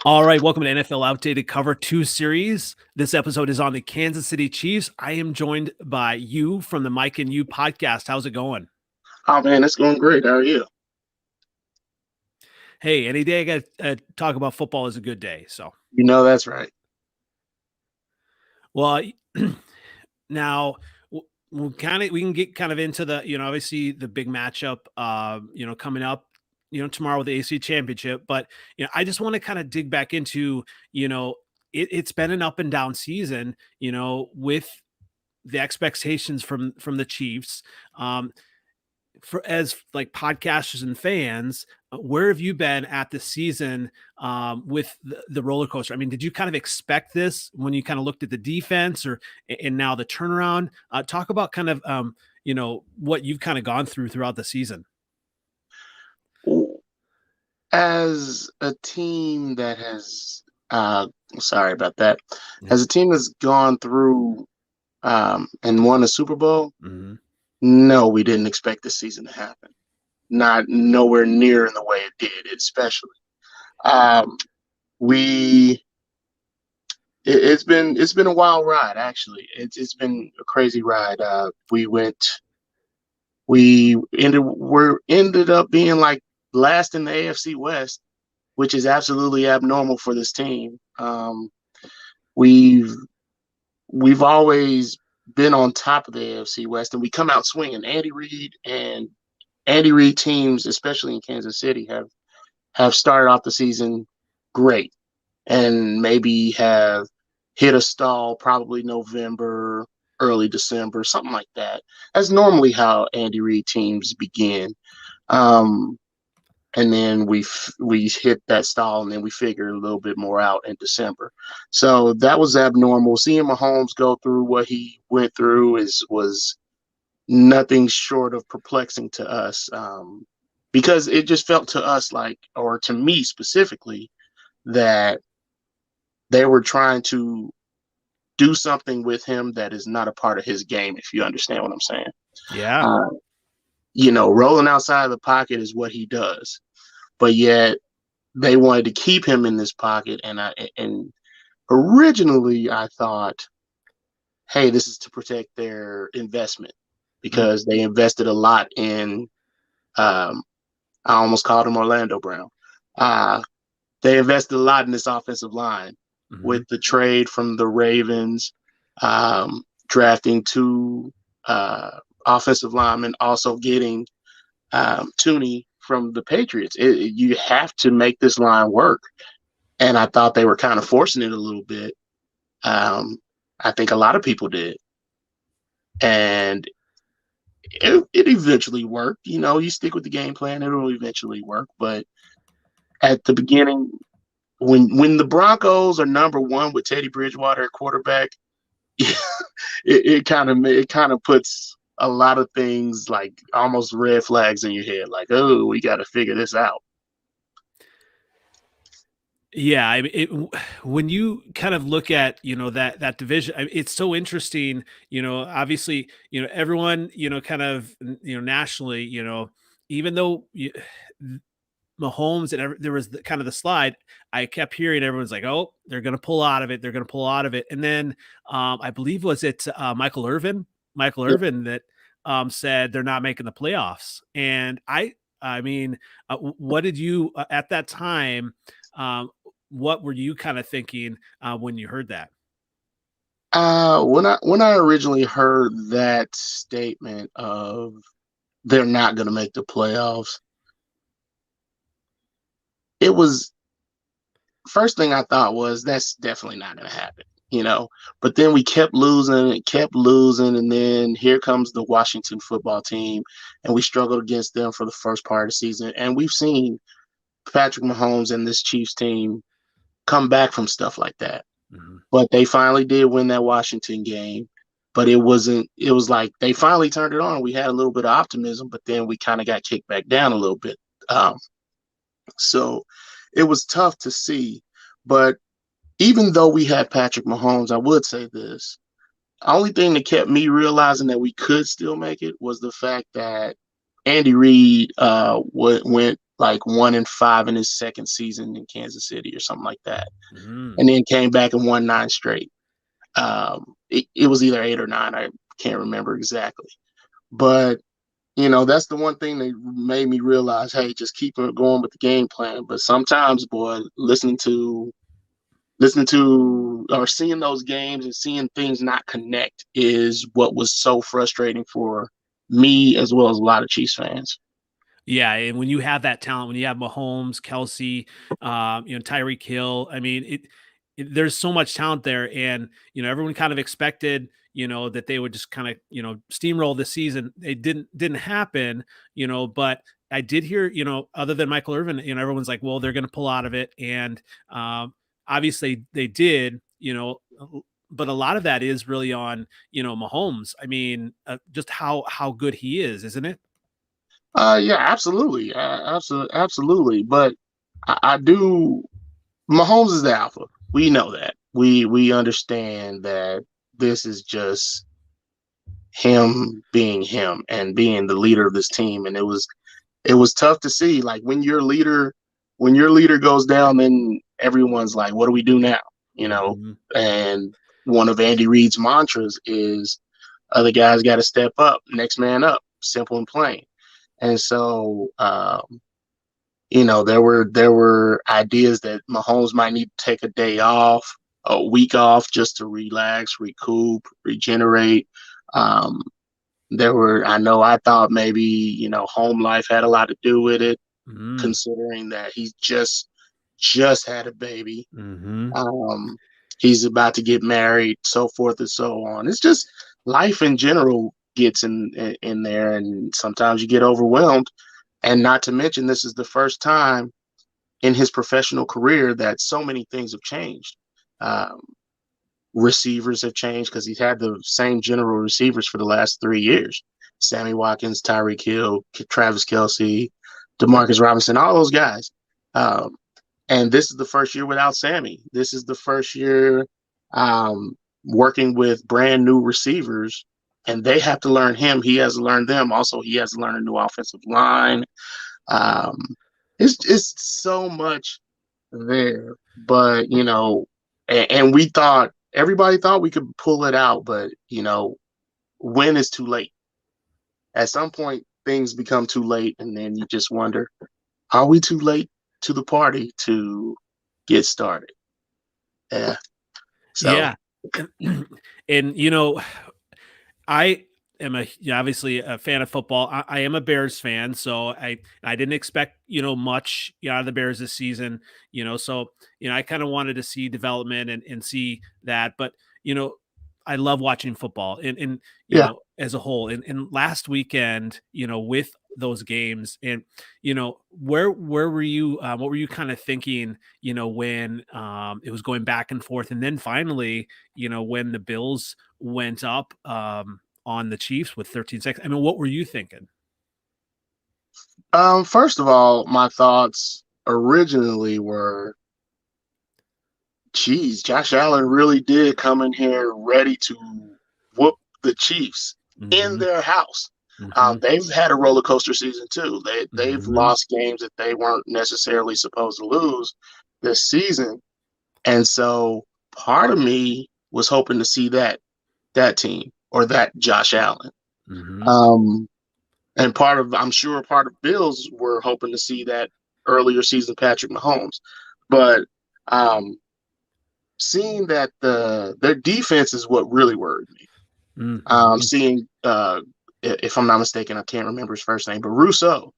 All right, welcome to NFL Outdated Cover 2 series. This episode is on the Kansas City Chiefs. I am joined by you from the Mike and You podcast. How's it going? Oh man, it's going great. How are you? Hey, any day I got to talk about football is a good day. So, You know that's right. well, now we can get kind of into the, obviously the big matchup, coming up, tomorrow with the AFC Championship. But, I just want to kind of dig back into, it's been an up and down season, with the expectations from the Chiefs. For as like podcasters and fans, where have you been at this season with the roller coaster? I mean, did you kind of expect this when you kind of looked at the defense and now the turnaround? Talk about kind of what you've kind of gone throughout the season. As a team that has, sorry about that. As a team that's gone through and won a Super Bowl, no, we didn't expect this season to happen. Not nowhere near in the way it did, especially. It's been a wild ride, actually. It's been a crazy ride. We ended up being like last in the AFC West, which is absolutely abnormal for this team. We've always been on top of the AFC West, and we come out swinging. Andy Reid teams, especially in Kansas City, have started off the season great, and maybe have hit a stall probably November, early December, something like that. That's normally how Andy Reid teams begin. And then we hit that stall, and then we figure a little bit more out in December. So that was abnormal. Seeing Mahomes go through what he went through was nothing short of perplexing to us, because it just felt to us like, or to me specifically, that they were trying to do something with him that is not a part of his game, if you understand what I'm saying. Yeah. Rolling outside of the pocket is what he does. But yet they wanted to keep him in this pocket. And originally I thought, hey, this is to protect their investment, because they invested a lot in, I almost called him Orlando Brown. They invested a lot in this offensive line with the trade from the Ravens, drafting two offensive linemen, also getting Tooney from the Patriots. You have to make this line work. And I thought they were kind of forcing it a little bit. I think a lot of people did. And it eventually worked. You stick with the game plan, it'll eventually work. But at the beginning, when the Broncos are number one with Teddy Bridgewater at quarterback, it kind of puts a lot of things like almost red flags in your head, like, oh, we got to figure this out. Yeah, when you kind of look at that division, it's so interesting. Obviously, everyone, kind of, nationally, even though Mahomes and there was kind of the slide, I kept hearing everyone's like, oh, they're going to pull out of it. They're going to pull out of it. And then I believe was it Michael Irvin that said they're not making the playoffs. And I mean, what did you at that time? What were you kind of thinking when you heard that? When I originally heard that statement of they're not going to make the playoffs, it was, first thing I thought was that's definitely not going to happen, but then we kept losing, and then here comes the Washington football team, and we struggled against them for the first part of the season. And we've seen Patrick Mahomes and this Chiefs team come back from stuff like that. But they finally did win that Washington game. But it was like they finally turned it on. We had a little bit of optimism, but then we kind of got kicked back down a little bit. So it was tough to see. But even though we had Patrick Mahomes, I would say this. The only thing that kept me realizing that we could still make it was the fact that Andy Reid went like 1-5 in his second season in Kansas City or something like that, and then came back and won 9 straight. It was either 8 or 9. I can't remember exactly, but that's the one thing that made me realize, hey, just keep going with the game plan. But sometimes, boy, listening to or seeing those games and seeing things not connect is what was so frustrating for me as well as a lot of Chiefs fans. Yeah, and when you have that talent, when you have Mahomes, Kelsey, Tyree Kill, I mean, there's so much talent there, and everyone kind of expected, that they would just kind of, steamroll this season. It didn't happen, but I did hear, other than Michael Irvin, everyone's like, well, they're going to pull out of it, and obviously they did, but a lot of that is really on, Mahomes. I mean, just how good he is, isn't it? Yeah, absolutely, absolutely. But I do. Mahomes is the alpha. We know that. We understand that this is just him being him and being the leader of this team. And it was tough to see. Like when your leader goes down, then everyone's like, "What do we do now?" And one of Andy Reid's mantras is, "Other guys got to step up. Next man up. Simple and plain." And so, there were ideas that Mahomes might need to take a day off, a week off, just to relax, recoup, regenerate. Um, I thought maybe, home life had a lot to do with it, considering that he's just had a baby. He's about to get married, so forth and so on. It's just life in general gets in there, and sometimes you get overwhelmed. And not to mention, this is the first time in his professional career that so many things have changed. Receivers have changed because he's had the same general receivers for the last 3 years. Sammy Watkins, Tyree Kill, Travis Kelce, Demarcus Robinson, all those guys. And this is the first year without Sammy. This is the first year working with brand new receivers, and they have to learn him. He has to learn them. Also, he has to learn a new offensive line. It's so much there, but and everybody thought we could pull it out, but when is too late? At some point, things become too late, and then you just wonder, are we too late to the party to get started? Yeah. So. Yeah. And I am obviously a fan of football. I am a Bears fan, so I didn't expect much out of the Bears this season. So I kind of wanted to see development and see that, but I love watching football and Yeah. as a whole. And last weekend, with those games, and where were you? What were you kind of thinking? When it was going back and forth, and then finally, when the Bills went up on the Chiefs with 13 seconds. I mean, what were you thinking? First of all, my thoughts originally were, geez, Josh Allen really did come in here ready to whoop the Chiefs in their house. They've had a roller coaster season too. They've lost games that they weren't necessarily supposed to lose this season, and so part of me was hoping to see that team or that Josh Allen. And I'm sure part of Bills were hoping to see that earlier season Patrick Mahomes, but seeing that their defense is what really worried me. Seeing, if I'm not mistaken, I can't remember his first name, but Russo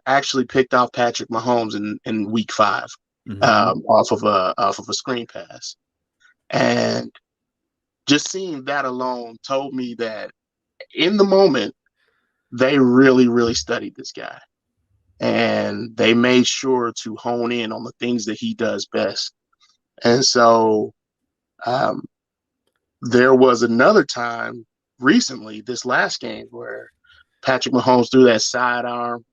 actually picked off Patrick Mahomes in week 5 off of a screen pass, and just seeing that alone told me that in the moment they really, really studied this guy, and they made sure to hone in on the things that he does best. And so there was another time recently, this last game, where Patrick Mahomes threw that sidearm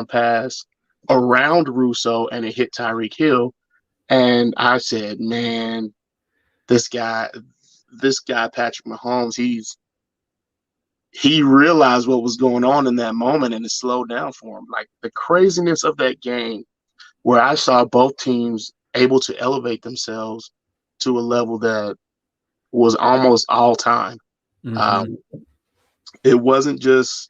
pass around Russo, and it hit Tyree Kill. And I said, man, this guy, Patrick Mahomes, he realized what was going on in that moment and it slowed down for him. Like the craziness of that game where I saw both teams able to elevate themselves to a level that was almost all time. Mm-hmm. It wasn't just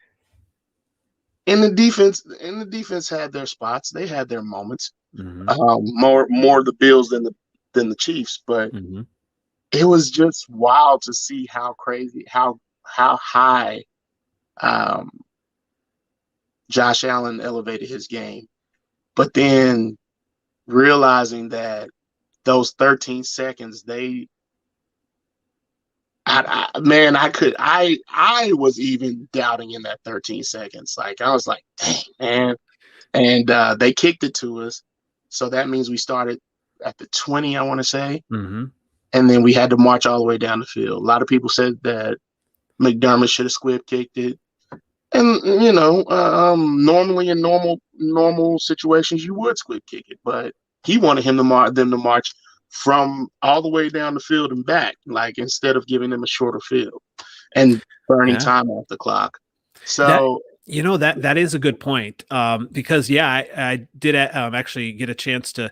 in the defense. In the defense had their spots. They had their moments. Mm-hmm. More the Bills than the Chiefs, but Mm-hmm. it was just wild to see how crazy how high um, Josh Allen elevated his game. But then realizing that those 13 seconds, I was even doubting in that 13 seconds. Like I was like, dang, man. And they kicked it to us. So that means we started at the 20, I want to say. Mm-hmm. And then we had to march all the way down the field. A lot of people said that McDermott should have squib kicked it. And normally in normal situations you would squib kick it, but he wanted them to march from all the way down the field and back, like instead of giving them a shorter field and burning Yeah. time off the clock. That So that is a good point, because I did actually get a chance to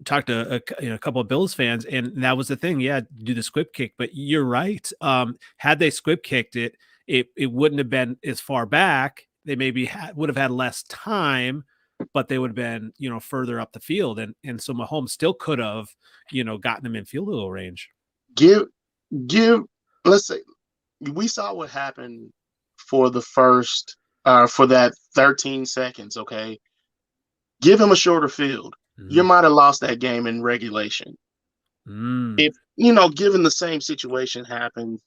talk to a couple of Bills fans, and that was the thing. Yeah, do the squib kick, but you're right. Had they squib kicked it, it wouldn't have been as far back. They maybe would have had less time, but they would have been further up the field, and so Mahomes still could have gotten them in field goal range. give give let's say we saw what happened for the first for that 13 seconds, okay? Give him a shorter field. You Mm-hmm. might have lost that game in regulation. Mm. If given the same situation happened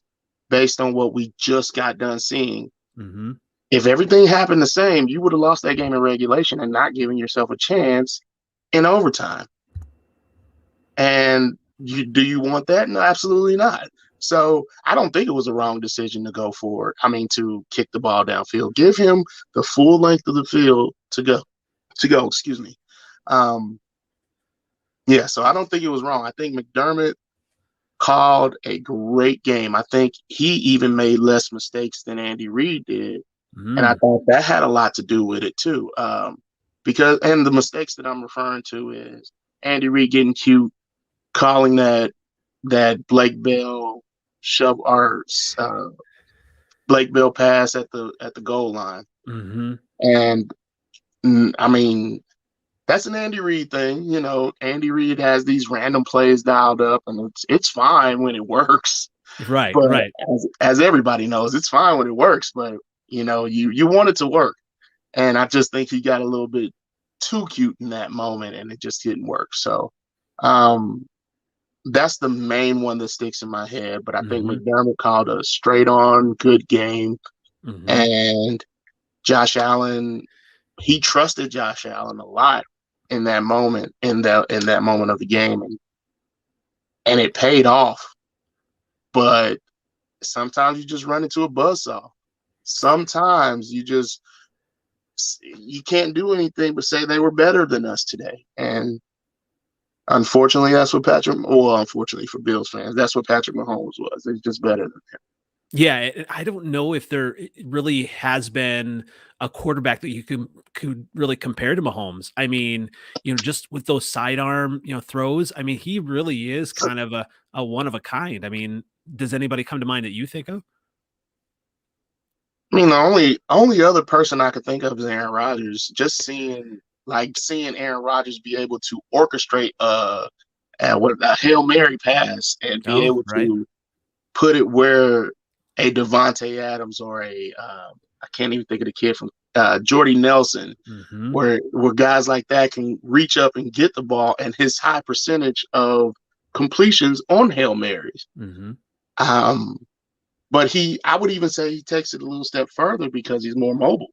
based on what we just got done seeing, Mm-hmm. if everything happened the same, you would have lost that game in regulation and not giving yourself a chance in overtime. And do you want that? No, absolutely not. So I don't think it was a wrong decision to go for it. I mean, to kick the ball downfield, give him the full length of the field to go. Excuse me. Um, yeah, so I don't think it was wrong. I think McDermott called a great game. I think he even made less mistakes than Andy Reid did, and I Mm. thought that had a lot to do with it too. Because the mistakes that I'm referring to is Andy Reid getting cute, calling that Blake Bell shove or Blake Bell pass at the goal line, Mm-hmm. and I mean that's an Andy Reid thing. Andy Reid has these random plays dialed up, and it's fine when it works. Right. But Right. as everybody knows, it's fine when it works. But you want it to work, and I just think he got a little bit too cute in that moment, and it just didn't work. So, that's the main one that sticks in my head. But I think Mm-hmm. McDermott called a straight on good game, Mm-hmm. and Josh Allen, he trusted Josh Allen a lot in that moment, in that moment of the game, and it paid off. But sometimes you just run into a buzzsaw. Sometimes you can't do anything but say they were better than us today. And unfortunately, unfortunately for Bills fans, that's what Patrick Mahomes was. He's just better than him. Yeah, I don't know if there really has been a quarterback that you could really compare to Mahomes. I mean, just with those sidearm, throws. I mean, he really is kind of a one of a kind. I mean, does anybody come to mind that you think of? I mean, the only other person I could think of is Aaron Rodgers. Just seeing Aaron Rodgers be able to orchestrate a Hail Mary pass and be Oh, able right. to put it where a Devontae Adams or I can't even think of the kid from Jordy Nelson, Mm-hmm. where guys like that can reach up and get the ball, and his high percentage of completions on Hail Marys. Mm-hmm. Um, but I would even say he takes it a little step further because he's more mobile.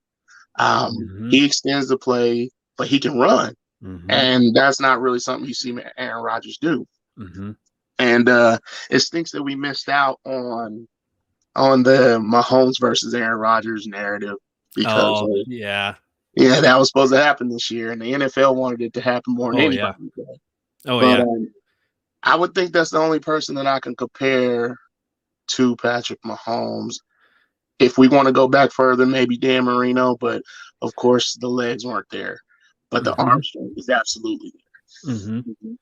Mm-hmm. He extends the play, but he can run, Mm-hmm. and that's not really something you see Aaron Rodgers do. Mm-hmm. And it stinks that we missed out on the Mahomes versus Aaron Rodgers narrative because Oh, yeah. yeah, that was supposed to happen this year, and the NFL wanted it to happen more than Oh, yeah. anybody. Oh, But yeah. I would think that's the only person that I can compare to Patrick Mahomes. if we want to go back further, maybe Dan Marino, but of course the legs weren't there. But the arm strength is absolutely there. Mm-hmm.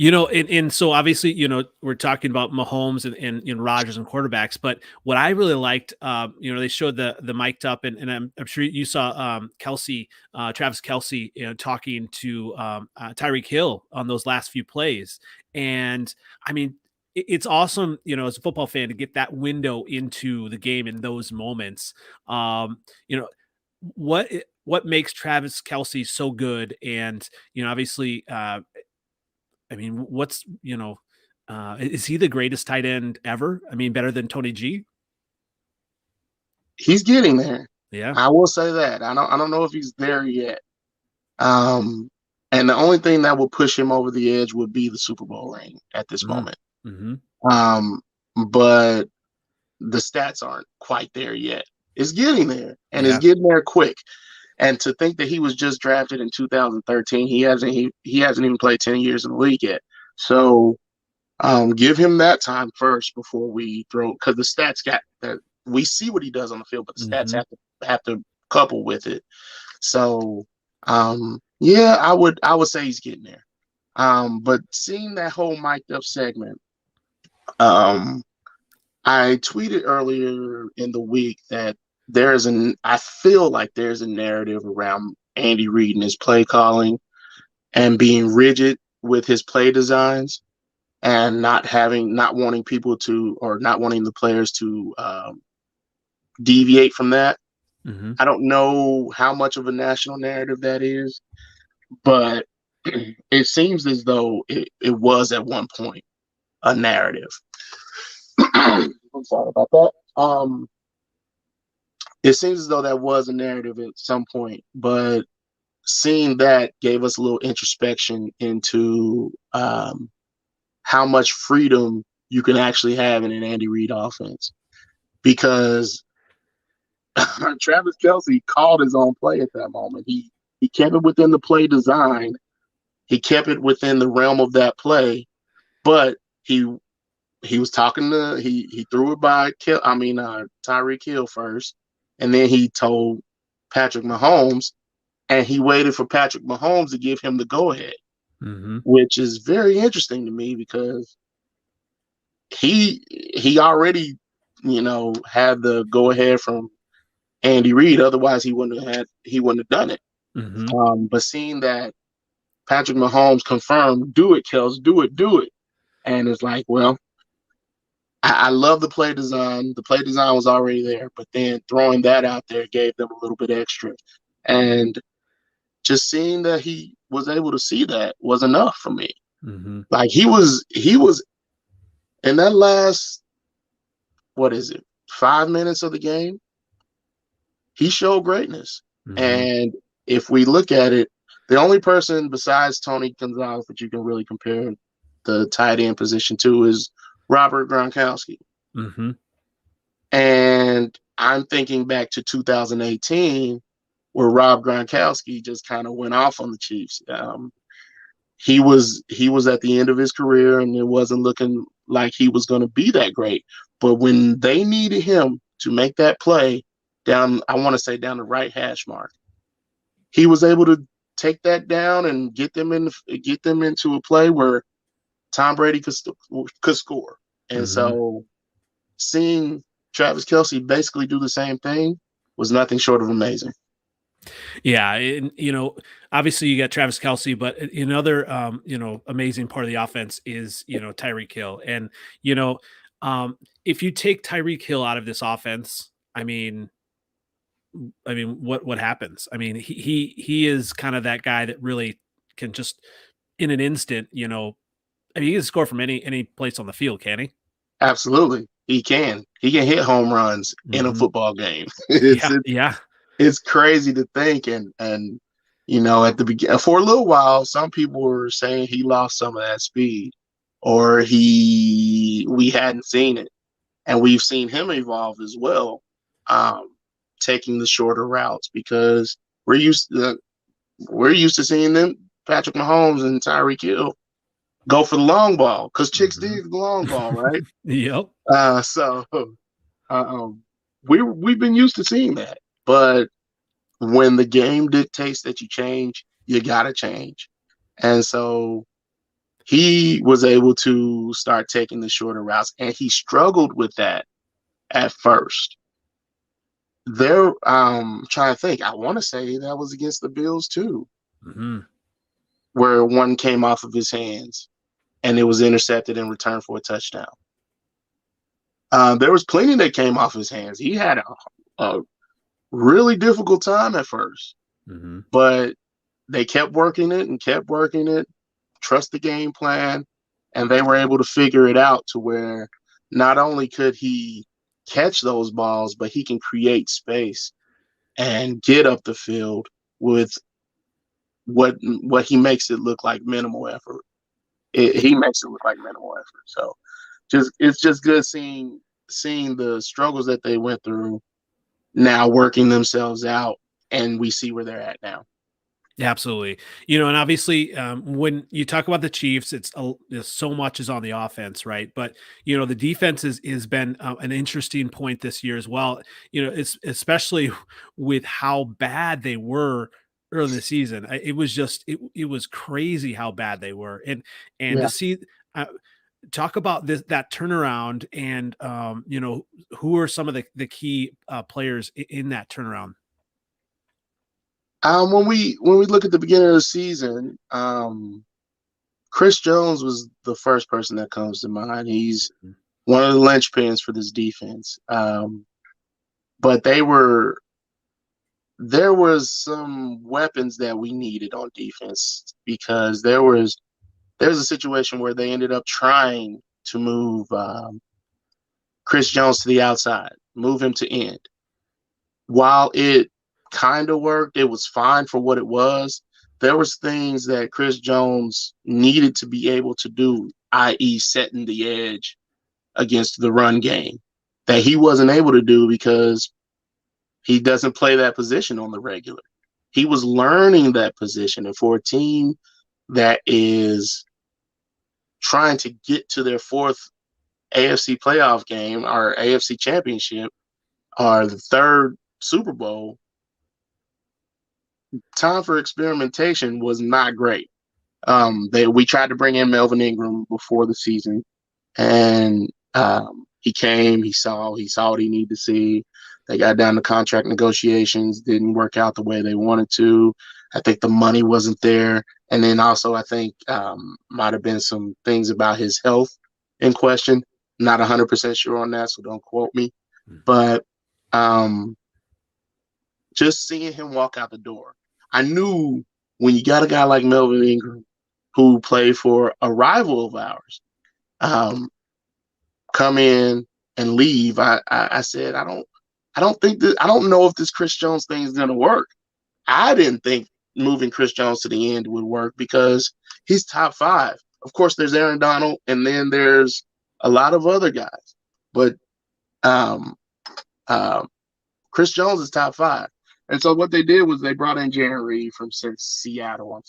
You know, and so obviously, you know, we're talking about Mahomes and Rodgers and quarterbacks, but what I really liked, you know, they showed the mic'd up, and I'm sure you saw Kelsey, Travis Kelsey, you know, talking to Tyree Kill on those last few plays, and I mean, it's awesome, you know, as a football fan to get that window into the game in those moments. You know, what makes Travis Kelsey so good, and you know, obviously. I mean, what's, you know, is he the greatest tight end ever? I mean, better than Tony G? He's getting there. Yeah. I will say that. I don't know if he's there yet. And the only thing that will push him over the edge would be the Super Bowl ring at this moment. But the stats aren't quite there yet. It's getting there, and it's getting there quick. And to think that he was just drafted in 2013, he hasn't even played 10 years in the league yet. So give him that time first before we throw, because the stats got that. We see what he does on the field, but the stats have to couple with it. So yeah, I would say he's getting there. But seeing that whole mic'd up segment, I tweeted earlier in the week that I feel like there's a narrative around Andy Reid and his play calling and being rigid with his play designs and not wanting people to, or not wanting the players to deviate from that. I don't know how much of a national narrative that is, but it seems as though it was at one point a narrative. I'm sorry about that. It seems as though that was a narrative at some point, but seeing that gave us a little introspection into how much freedom you can actually have in an Andy Reid offense. Because Travis Kelsey called his own play at that moment. He kept it within the play design. He kept it within the realm of that play, but he was talking to he threw it by Tyree Kill first. And then he told Patrick Mahomes, and he waited for Patrick Mahomes to give him the go-ahead, which is very interesting to me because he already, you know, had the go-ahead from Andy Reid. Otherwise, he wouldn't have done it. But seeing that Patrick Mahomes confirmed, do it, Kels, do it, and it's like, well, I love the play design. The play design was already there, but then throwing that out there gave them a little bit extra. And just seeing that he was able to see that was enough for me. Like he was in that last, 5 minutes of the game, he showed greatness. And if we look at it, the only person besides Tony Gonzalez that you can really compare the tight end position to is Robert Gronkowski. And I'm thinking back to 2018 where Rob Gronkowski just kind of went off on the Chiefs. He was at the end of his career, and it wasn't looking like he was going to be that great. But when they needed him to make that play down, I want to say down the right hash mark, he was able to take that down and get them into a play where Tom Brady could score. And so seeing Travis Kelsey basically do the same thing was nothing short of amazing. Yeah, and you know, obviously you got Travis Kelsey, but another you know, amazing part of the offense is, you know, Tyree Kill. And you know, if you take Tyree Kill out of this offense, I mean, what happens? I mean, he is kind of that guy that really can just in an instant, you know, I mean, he can score from any place on the field, can he? Absolutely, he can. He can hit home runs in a football game. It's crazy to think, and you know, at the beginning, for a little while, some people were saying he lost some of that speed, or we hadn't seen it, and we've seen him evolve as well, taking the shorter routes because we're used to seeing them, Patrick Mahomes and Tyree Kill, go for the long ball because chicks dig the long ball, right? Yep. we've been used to seeing that. But when the game dictates that you change, you gotta change. And so he was able to start taking the shorter routes, and he struggled with that at first. There, trying to think, I want to say that was against the Bills too, Mm-hmm. where one came off of his hands and it was intercepted in return for a touchdown. There was plenty that came off his hands. He had a really difficult time at first, Mm-hmm. but they kept working it and kept working it, trust the game plan, and they were able to figure it out to where not only could he catch those balls, but he can create space and get up the field with what he makes it look like minimal effort. He makes it look like minimal effort. So it's just good seeing the struggles that they went through now working themselves out, and we see where they're at now. Absolutely. And obviously, when you talk about the Chiefs, so much is on the offense, right? But, the defense has been an interesting point this year as well. It's especially with how bad they were early in the season. It was just, it was crazy how bad they were. And to see, talk about that turnaround and, who are some of the key players in that turnaround? When we look at the beginning of the season, Chris Jones was the first person that comes to mind. He's one of the linchpins for this defense. But there was some weapons that we needed on defense, because there's a situation where they ended up trying to move Chris Jones to the outside, move him to end. While it kind of worked, it was fine for what it was. There was things that Chris Jones needed to be able to do, i.e. setting the edge against the run game, that he wasn't able to do because he doesn't play that position on the regular. He was learning that position. And for a team that is trying to get to their fourth AFC playoff game or AFC Championship or the third Super Bowl, time for experimentation was not great. We tried to bring in Melvin Ingram before the season, and he came, he saw what he needed to see. They got down to contract negotiations, didn't work out the way they wanted to. I think the money wasn't there. And then also I think might have been some things about his health in question. Not 100% sure on that, so don't quote me. But just seeing him walk out the door, I knew when you got a guy like Melvin Ingram, who played for a rival of ours, come in and leave, I said, I don't know if this Chris Jones thing is going to work. I didn't think moving Chris Jones to the end would work because he's top 5. Of course, there's Aaron Donald, and then there's a lot of other guys. But Chris Jones is top 5. And so what they did was they brought in Jarran Reed from Seattle,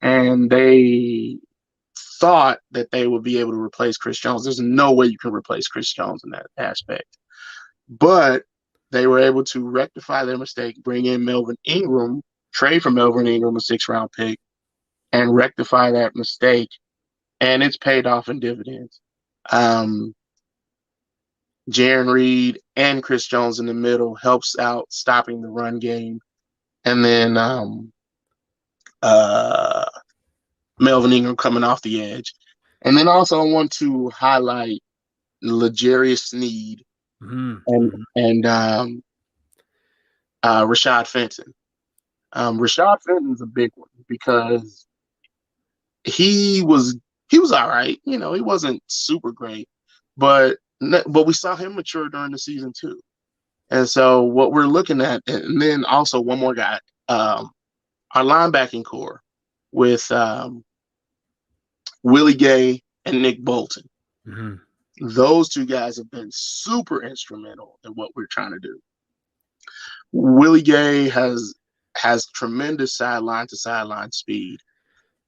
and they thought that they would be able to replace Chris Jones. There's no way you can replace Chris Jones in that aspect. But they were able to rectify their mistake, bring in Melvin Ingram, trade for Melvin Ingram, a 6th-round pick, and rectify that mistake, and it's paid off in dividends. Jarran Reed and Chris Jones in the middle helps out stopping the run game. And then Melvin Ingram coming off the edge. And then also I want to highlight L'Jarius Sneed and Rashad Fenton. Rashad Fenton's a big one because he was all right. He wasn't super great, but we saw him mature during the season too. And so what we're looking at, and then also one more guy, our linebacking core with Willie Gay and Nick Bolton. Those two guys have been super instrumental in what we're trying to do. Willie Gay has tremendous sideline to sideline speed,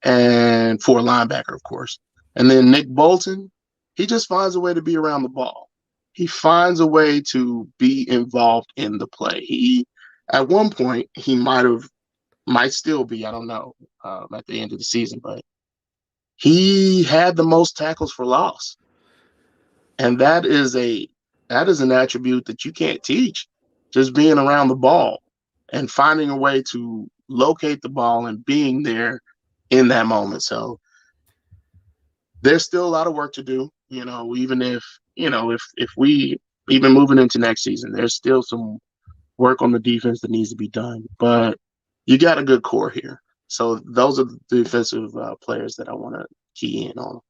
and for a linebacker, of course. And then Nick Bolton, he just finds a way to be around the ball. he finds a way to be involved in the play. He, at one point, he might still be, I don't know, at the end of the season, but he had the most tackles for loss. And that is an attribute that you can't teach. Just being around the ball and finding a way to locate the ball and being there in that moment. So there's still a lot of work to do, even if we even moving into next season, there's still some work on the defense that needs to be done. But you got a good core here. So those are the defensive players that I want to key in on.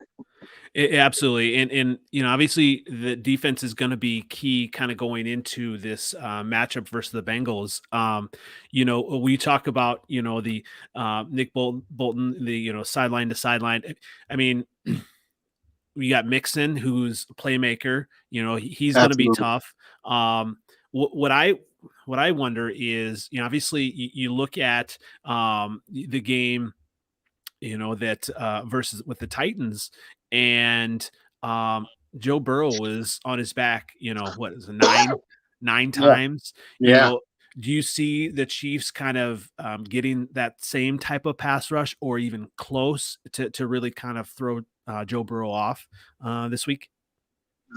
Absolutely. And obviously the defense is going to be key kind of going into this matchup versus the Bengals. We talk about, the Nick Bolton, the, sideline to sideline. I mean, we got Mixon, who's a playmaker, he's going to be tough. What I wonder is, obviously you look at the game, that versus with the Titans, and Joe Burrow is on his back, what is it, nine times? Yeah. Do you see the Chiefs kind of getting that same type of pass rush or even close to really kind of throw Joe Burrow off this week?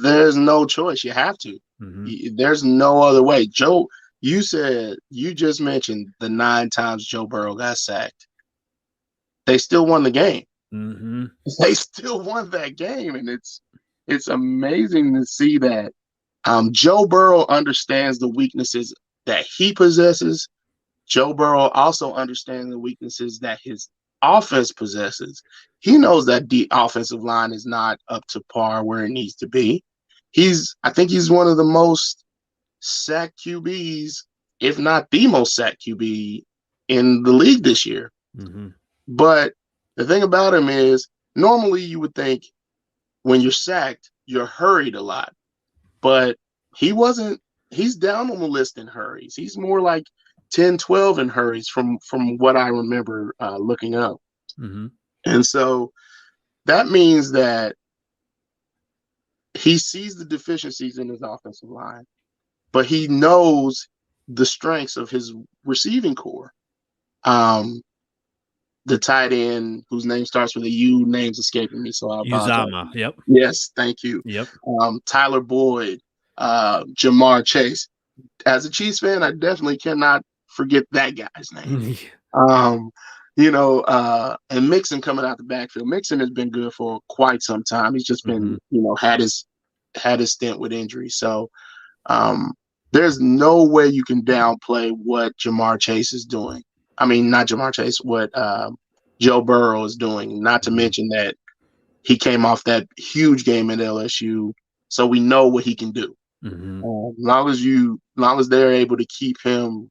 There's no choice. You have to. Mm-hmm. There's no other way. Joe, you just mentioned the 9 times Joe Burrow got sacked. They still won the game. Mm-hmm. They still won that game, and it's amazing to see that. Joe Burrow understands the weaknesses that he possesses. Joe Burrow also understands the weaknesses that his offense possesses. He knows that the offensive line is not up to par where it needs to be. I think he's one of the most sacked QBs, if not the most sacked QB in the league this year. Mm-hmm. But the thing about him is, normally you would think when you're sacked, you're hurried a lot. But he wasn't. He's down on the list in hurries. He's more like 10, 12 in hurries from what I remember looking up. Mm-hmm. And so that means that he sees the deficiencies in his offensive line, but he knows the strengths of his receiving core. The tight end whose name starts with a U, name's escaping me, so I apologize. Uzama, yep. Yes, thank you. Yep. Tyler Boyd, Jamar Chase. As a Chiefs fan, I definitely cannot forget that guy's name. And Mixon coming out the backfield. Mixon has been good for quite some time. He's just been, had his stint with injury. So there's no way you can downplay what Jamar Chase is doing. I mean, not Jamar Chase, what Joe Burrow is doing, not to mention that he came off that huge game at LSU, so we know what he can do. Mm-hmm. As long as they're able to keep him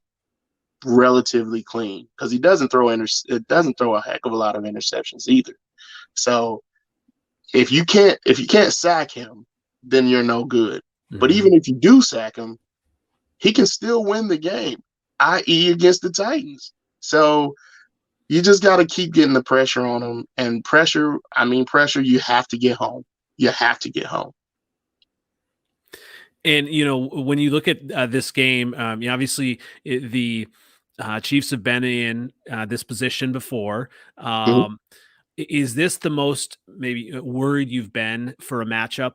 relatively clean, because he doesn't throw a heck of a lot of interceptions either. So if you can't sack him, then you're no good. Mm-hmm. But even if you do sack him, he can still win the game, i.e. against the Titans. So you just got to keep getting the pressure on him. And pressure, you have to get home. You have to get home. And, when you look at this game, obviously the Chiefs have been in this position before. Is this the most maybe worried you've been for a matchup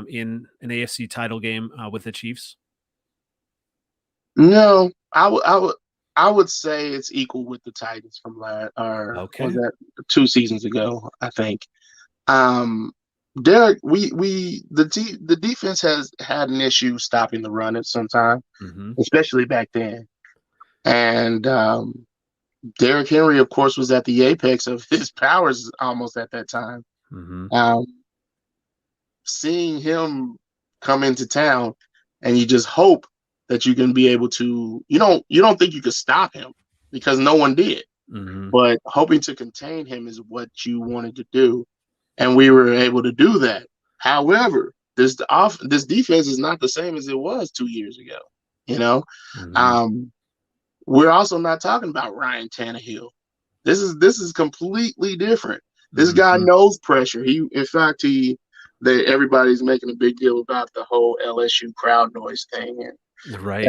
in an AFC title game with the Chiefs? No, I would say it's equal with the Titans from was that 2 seasons ago, I think. Derek, the defense has had an issue stopping the run at some time, especially back then. And Derrick Henry, of course, was at the apex of his powers almost at that time. Seeing him come into town, and you just hope that you can be able to, you don't think you could stop him because no one did, but hoping to contain him is what you wanted to do. And we were able to do that. However, this defense is not the same as it was 2 years ago. We're also not talking about Ryan Tannehill. This is completely different. This guy knows pressure. everybody's making a big deal about the whole LSU crowd noise thing, and Right.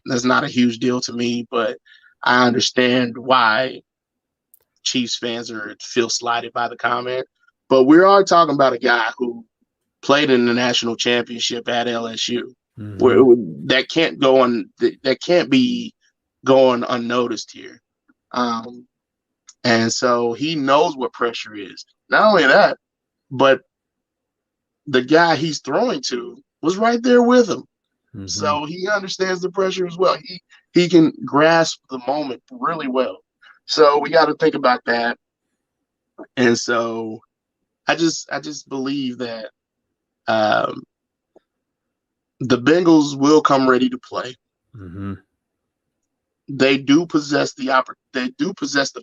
that's not a huge deal to me, but I understand why Chiefs fans feel slighted by the comment. But we are talking about a guy who played in the national championship at LSU, where that can't be going unnoticed here. And so he knows what pressure is. Not only that, but the guy he's throwing to was right there with him. So he understands the pressure as well. He can grasp the moment really well. So we got to think about that. And so I just believe that the Bengals will come ready to play. They do possess the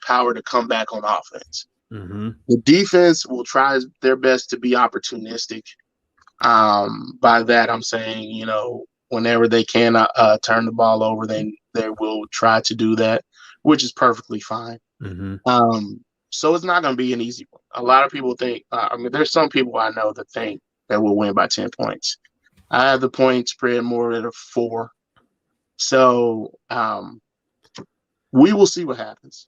power to come back on offense. The defense will try their best to be opportunistic. By that I'm saying, whenever they can turn the ball over, they will try to do that, which is perfectly fine. So it's not going to be an easy one. A lot of people think, there's some people I know that think that we'll win by 10 points. I have the point spread more at a 4. So we will see what happens.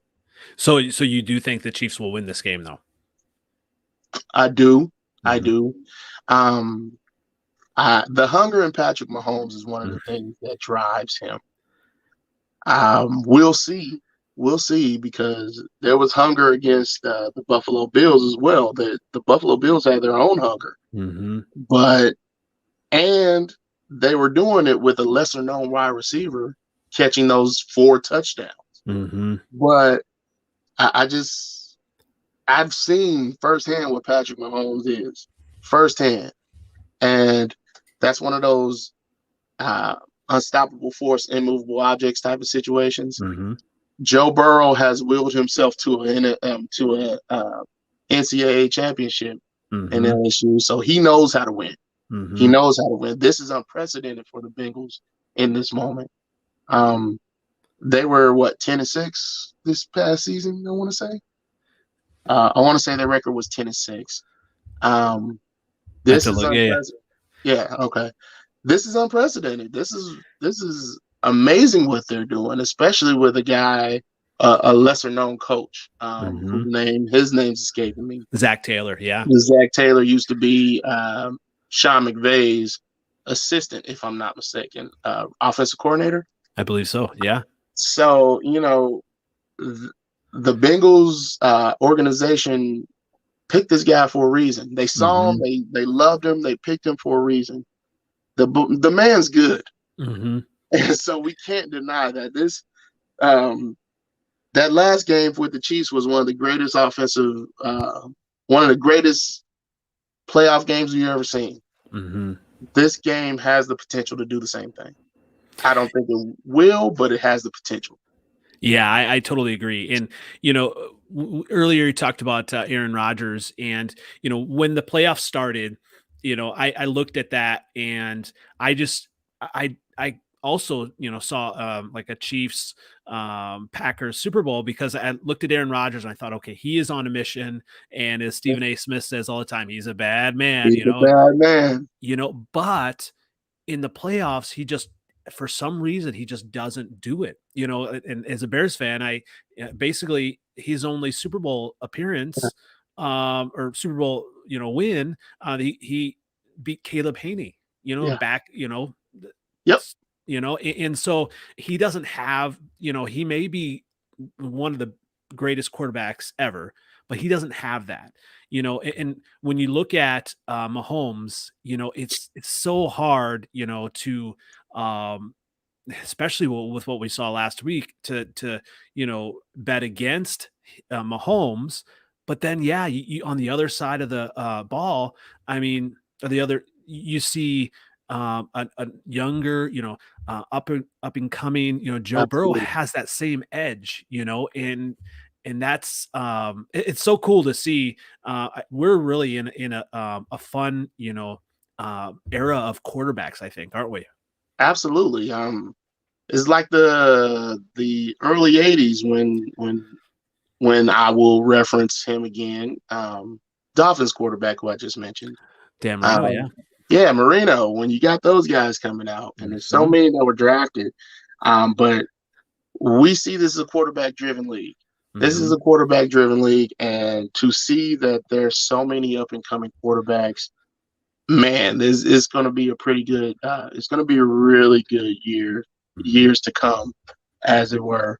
So you do think the Chiefs will win this game, though? I do. I do. The hunger in Patrick Mahomes is one of the things that drives him. We'll see. We'll see, because there was hunger against the Buffalo Bills as well. The Buffalo Bills had their own hunger, and they were doing it with a lesser known wide receiver catching those 4 touchdowns. But I've seen firsthand what Patrick Mahomes is firsthand, and that's one of those unstoppable force, immovable objects type of situations. Joe Burrow has willed himself to an NCAA championship in LSU, so he knows how to win. He knows how to win. This is unprecedented for the Bengals in this moment. They were 10-6 this past season. I want to say their record was 10-6. This is unprecedented. Yeah. Okay. This is unprecedented. This is amazing what they're doing, especially with a guy, a lesser known coach, his name's escaping me. Zach Taylor. Yeah. Zach Taylor used to be Sean McVay's assistant, if I'm not mistaken, offensive coordinator. I believe so. Yeah. So, the Bengals organization picked this guy for a reason. They saw him, they loved him, they picked him for a reason. The man's good. And so we can't deny that this that last game with the Chiefs was one of the greatest one of the greatest playoff games we've ever seen. This game has the potential to do the same thing. I don't think it will, but it has the potential. Yeah, I totally agree. And, earlier you talked about Aaron Rodgers, and, when the playoffs started, I looked at that, and I also, saw like a Chiefs Packers Super Bowl, because I looked at Aaron Rodgers and I thought, okay, he is on a mission. And as Stephen A. Smith says all the time, he's a bad man, He's a bad man. But in the playoffs, he just, for some reason, he just doesn't do it, and as a Bears fan, basically his only Super Bowl appearance or Super Bowl, win, he beat Caleb Haney, back, Yep. And so he doesn't have, he may be one of the greatest quarterbacks ever, but he doesn't have that, and when you look at Mahomes, it's so hard, to especially with what we saw last week to bet against Mahomes. But then, you on the other side of the ball, you see a younger, up and coming, Joe Burrow has that same edge, and that's it's so cool to see. We're really in a fun, era of quarterbacks, I think, aren't we? Absolutely. It's like the early 80s when I will reference him again, Dolphins quarterback who I just mentioned. Dan Marino, yeah. Yeah, Marino, when you got those guys coming out, and there's so many that were drafted. But we see this as a quarterback-driven league. This is a quarterback-driven league, and to see that there's so many up-and-coming quarterbacks, man, this is going to be a pretty good. It's going to be a really good years to come, as it were,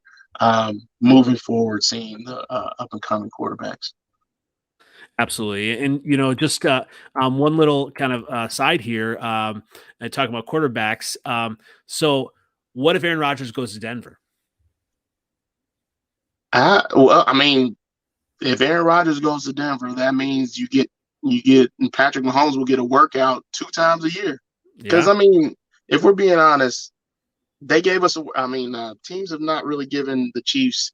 moving forward, seeing the up-and-coming quarterbacks. Absolutely. And, just one little kind of side here, and talking about quarterbacks. So what if Aaron Rodgers goes to Denver? Well, I mean, if Aaron Rodgers goes to Denver, that means you get and Patrick Mahomes will get a workout 2 times a year. Because, Yeah. I mean, if we're being honest, they gave us teams have not really given the Chiefs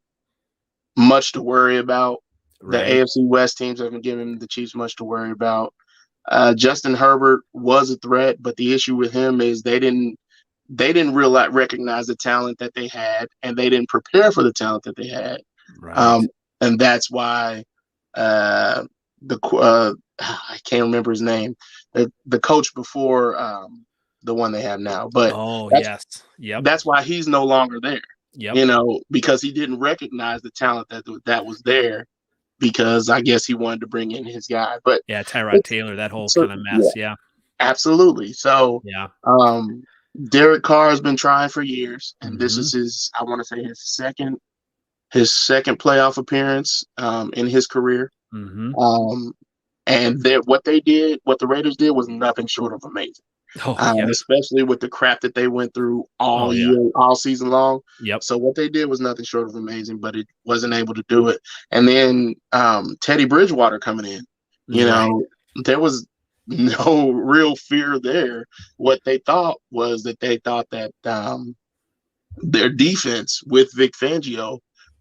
much to worry about. The Right. AFC West teams haven't given the Chiefs much to worry about. Justin Herbert was a threat, but the issue with him is they didn't recognize the talent that they had, and they didn't prepare for the talent that they had. Right. And that's why I can't remember his name, the coach before the one they have now. But yes. Yep. That's why he's no longer there. Yep. Because he didn't recognize the talent that was there, because I guess he wanted to bring in his guy. But yeah, Tyrod Taylor, that whole kind of mess. Yeah. Absolutely. So yeah. Derek Carr has been trying for years, and this is I want to say his second playoff appearance in his career. And what the Raiders did was nothing short of amazing. Especially with the crap that they went through all season long. Yep. So what they did was nothing short of amazing, but it wasn't able to do it. And then Teddy Bridgewater coming in, there was no real fear there. What they thought was that their defense with Vic Fangio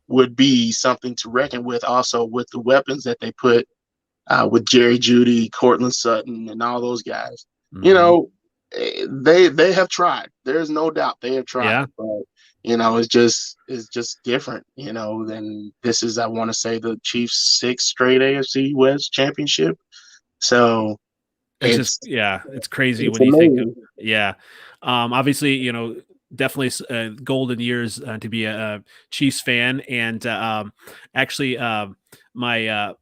would be something to reckon with, also with the weapons that they put with Jerry Jeudy, Cortland Sutton, and all those guys. They have tried. There's no doubt they have tried. Yeah. But it's just different. Than this is, I want to say, the Chiefs' 6th straight AFC West championship. So it's crazy when you think of obviously, definitely golden years to be a Chiefs fan. And actually my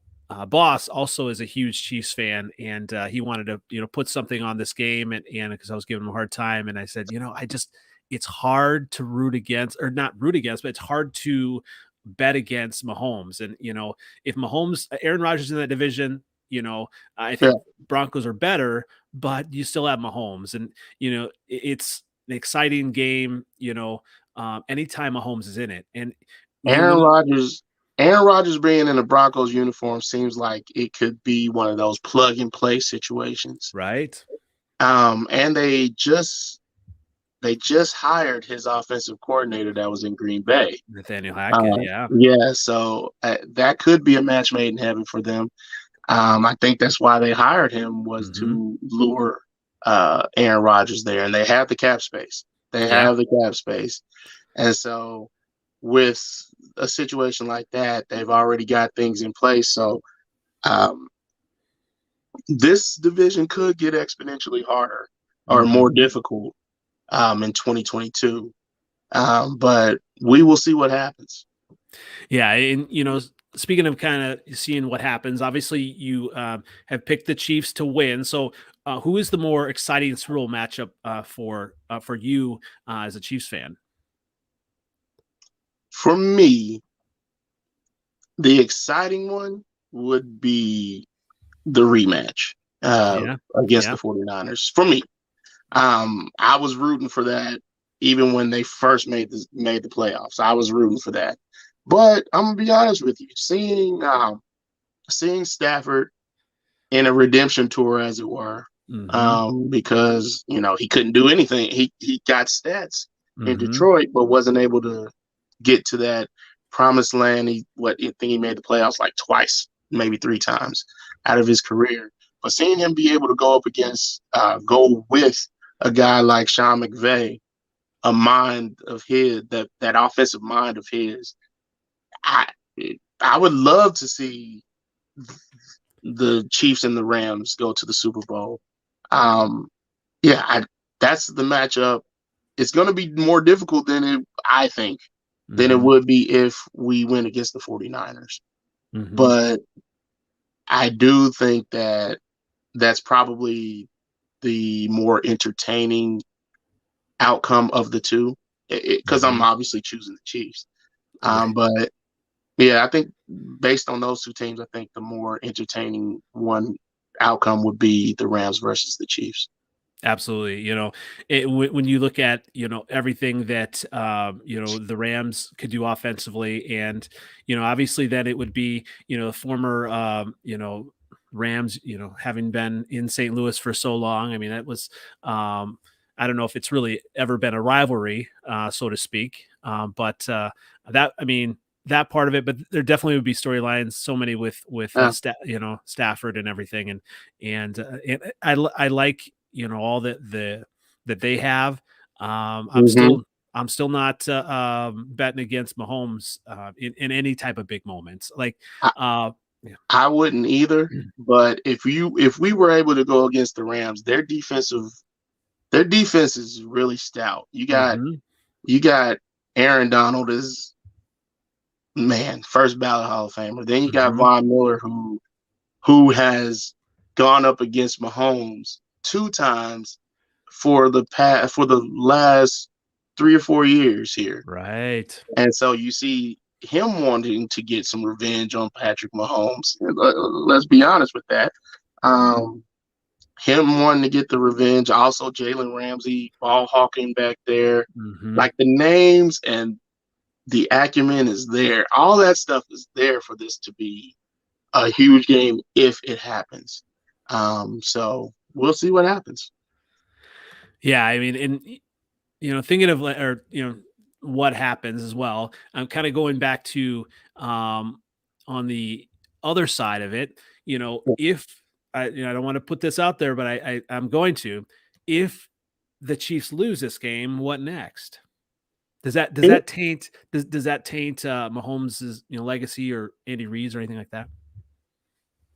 boss also is a huge Chiefs fan, and he wanted to put something on this game, and because I was giving him a hard time, and I said, it's hard to root against, or not root against, but it's hard to bet against Mahomes. And if Aaron Rodgers in that division, I think Broncos are better, but you still have Mahomes, and it's an exciting game. Anytime Mahomes is in it, and Aaron Rodgers being in a Broncos uniform seems like it could be one of those plug and play situations, right? And they just hired his offensive coordinator that was in Green Bay, Nathaniel Hackett. So that could be a match made in heaven for them. I think that's why they hired him, was to lure Aaron Rodgers there, and they have the cap space. And so with a situation like that, they've already got things in place. So this division could get exponentially harder or more difficult in 2022. But we will see what happens. Yeah. And, speaking of kind of seeing what happens, obviously you have picked the Chiefs to win. So who is the more exciting Super Bowl matchup for you as a Chiefs fan? For me, the exciting one would be the rematch against the 49ers. For me, I was rooting for that even when they first made the playoffs. I was rooting for that. But I'm gonna be honest with you, seeing Stafford in a redemption tour, as it were, because he couldn't do anything. He got stats in Detroit, but wasn't able to get to that promised land. I think he made the playoffs like twice, maybe 3 times out of his career. But seeing him be able to go with a guy like Sean McVay, a mind of his, that offensive mind of his, I would love to see the Chiefs and the Rams go to the Super Bowl. That's the matchup. It's going to be more difficult I think, than it would be if we win against the 49ers. But I do think that that's probably the more entertaining outcome of the two, because I'm obviously choosing the Chiefs. But yeah, I think based on those two teams, I think the more entertaining one outcome would be the Rams versus the Chiefs. Absolutely. When you look at, everything that, the Rams could do offensively, and, obviously then it would be, former, Rams, having been in St. Louis for so long. I mean, that was, I don't know if it's really ever been a rivalry, so to speak. But that part of it, but there definitely would be storylines, so many with Stafford and everything. And I like, all that they have. I'm still not betting against Mahomes in any type of big moments. Like, I wouldn't either. But if we were able to go against the Rams, their defense is really stout. You got Aaron Donald is, man, first ballot Hall of Famer. Then you got Von Miller, who has gone up against Mahomes 2 times for the last 3 or 4 years here. Right. And so you see him wanting to get some revenge on Patrick Mahomes. Let's be honest with that. Him wanting to get the revenge. Also, Jalen Ramsey, ball hawking back there. Like, the names and the acumen is there. All that stuff is there for this to be a huge game if it happens. So we'll see what happens. Yeah, I mean, and thinking of what happens as well. I'm kind of going back to on the other side of it. If I don't want to put this out there, but I'm going to. If the Chiefs lose this game, what next? Does that taint Mahomes' legacy or Andy Reid's or anything like that?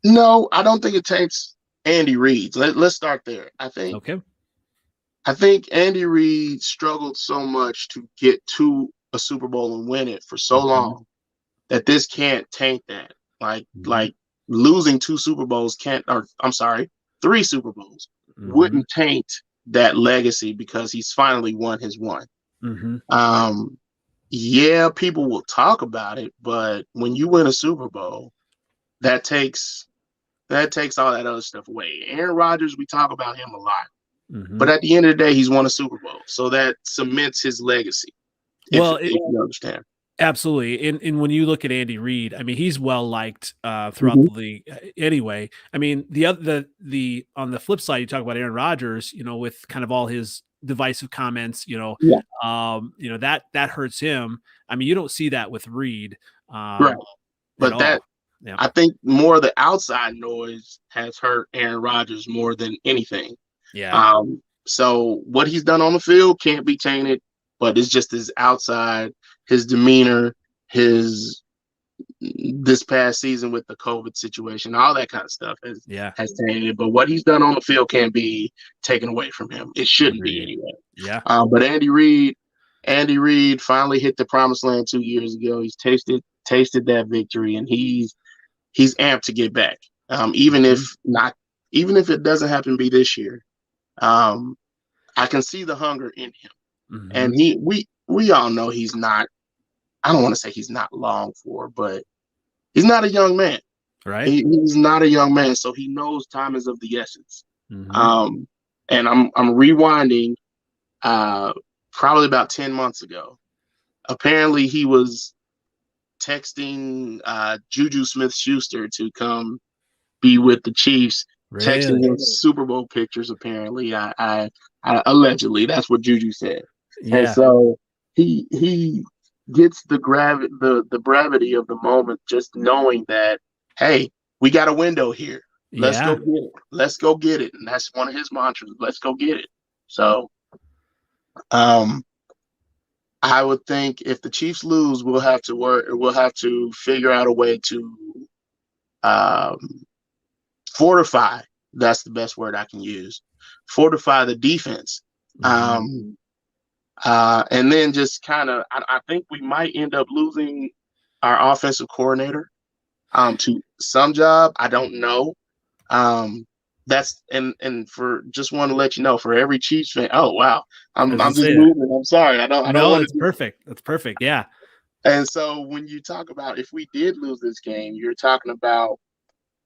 No, I don't think it taints Andy Reid's. Let's start there. I think Andy Reid struggled so much to get to a Super Bowl and win it for so long that this can't taint that. Like losing 2 Super Bowls 3 Super Bowls wouldn't taint that legacy, because he's finally won his one. Yeah, people will talk about it, but when you win a Super Bowl, that takes all that other stuff away. Aaron Rodgers, we talk about him a lot. But at the end of the day, he's won a Super Bowl. So that cements his legacy. If you understand. Absolutely. And when you look at Andy Reid, I mean, he's well liked throughout the league anyway. I mean, the on the flip side, you talk about Aaron Rodgers, with kind of all his divisive comments, that hurts him. I mean, you don't see that with Reid. Right. But that, I think more of the outside noise has hurt Aaron Rodgers more than anything. Yeah. So what he's done on the field can't be tainted, but it's just his outside, his demeanor, this past season with the COVID situation, all that kind of stuff has tainted it. But what he's done on the field can't be taken away from him. It shouldn't be anyway. Yeah. But Andy Reid finally hit the promised land 2 years ago. He's tasted that victory, and he's amped to get back. Even if it doesn't happen to be this year. I can see the hunger in him. And we all know he's not, I don't want to say he's not long for, but he's not a young man. Right. He's not a young man, so he knows time is of the essence. And I'm rewinding probably about 10 months ago. Apparently he was texting Juju Smith-Schuster to come be with the Chiefs. Really? Texting him Super Bowl pictures. Apparently, I allegedly, that's what Juju said. Yeah. And so he gets the brevity of the moment, just knowing that, hey, we got a window here. Let's go get it. Let's go get it. And that's one of his mantras. Let's go get it. So, I would think if the Chiefs lose, we'll have to figure out a way to fortify. That's the best word I can use. Fortify the defense. Mhm. And then just kind of, I think we might end up losing our offensive coordinator to some job. I don't know. That's and for just want to let you know, for every Chiefs fan. Oh wow, I was I'm gonna just say that. moving. I'm sorry. I don't No, want that's to. perfect. That's perfect. Yeah. And so when you talk about if we did lose this game, you're talking about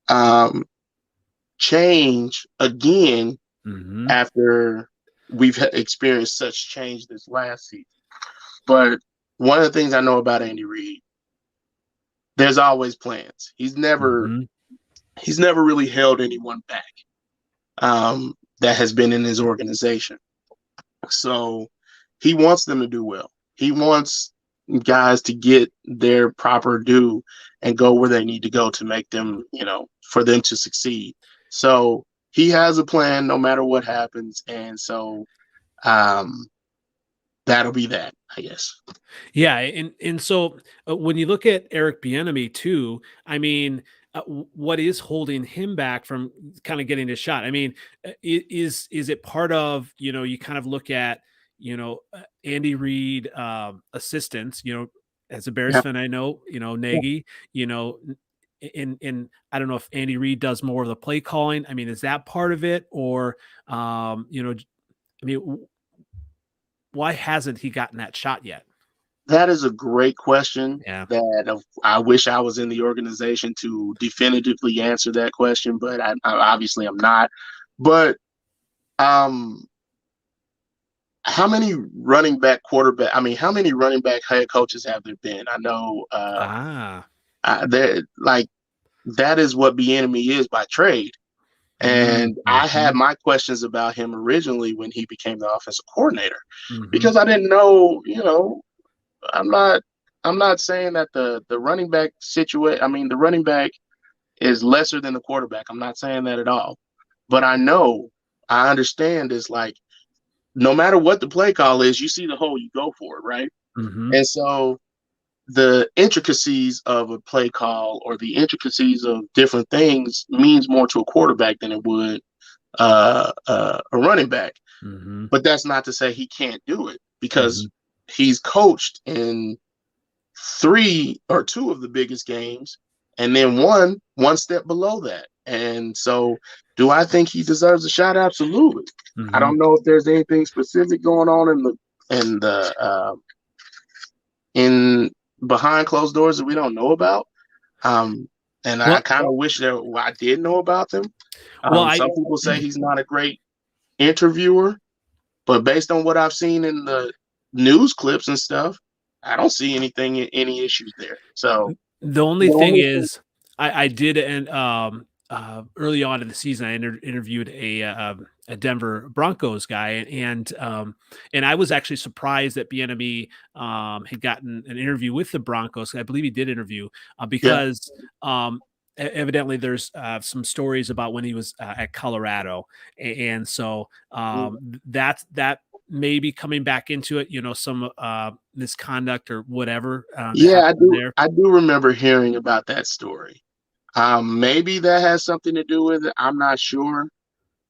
um, change again Mhm. after we've experienced such change this last season. But one of the things I know about Andy Reid, there's always plans. Mhm. He's never really held anyone back that has been in his organization. So he wants them to do well. He wants guys to get their proper due and go where they need to go to make them, for them to succeed. So he has a plan no matter what happens. And so um, that'll be that, I guess. Yeah, and so when you look at Eric Bieniemy too, I mean, what is holding him back from kind of getting a shot? I mean, is it part of, you kind of look at, Andy Reid assistants, as a Bears Yeah, fan, I know, yeah. Nagy, you know, and I don't know if Andy Reid does more of the play calling. I mean, is that part of it, or I mean, why hasn't he gotten that shot yet? That is a great question Yeah. that I wish I was in the organization to definitively answer that question, but I obviously I'm not. But um, how many how many running back head coaches have there been? I know Ah. like that is what Bieniemy is by trade. Mm, And I had mhm, my questions about him originally when he became the offensive coordinator mhm. because I didn't know, I'm not I'm not saying that the running back situation, the running back is lesser than the quarterback. I'm not saying that at all. But I understand is like no matter what the play call is, you see the hole, you go for it, right? Mhm, And so the intricacies of a play call or the intricacies of different things means more to a quarterback than it would a running back. mhm, But that's not to say he can't do it because mhm. he's coached in three or two of the biggest games, and then one step below that. And so, do I think he deserves a shot? Absolutely. I Mhm. don't know if there's anything specific going on in the in behind closed doors that we don't know about. Um, and I Well kind of wish that I did know about them. well, I Some people say he's not a great interviewer, but based on what I've seen in the news clips and stuff, I don't see any issues there. So the only the thing only thing, is I did and, early on in the season, I interviewed a Denver Broncos guy, and I was actually surprised that Bieniemy, had gotten an interview with the Broncos. I believe he did interview, yeah, because, evidently there's, some stories about when he was, at Colorado, and so, that may be coming back into it, some, misconduct or whatever, that yeah, I happened do. there. I do remember hearing about that story. Maybe that has something to do with it. I'm not sure.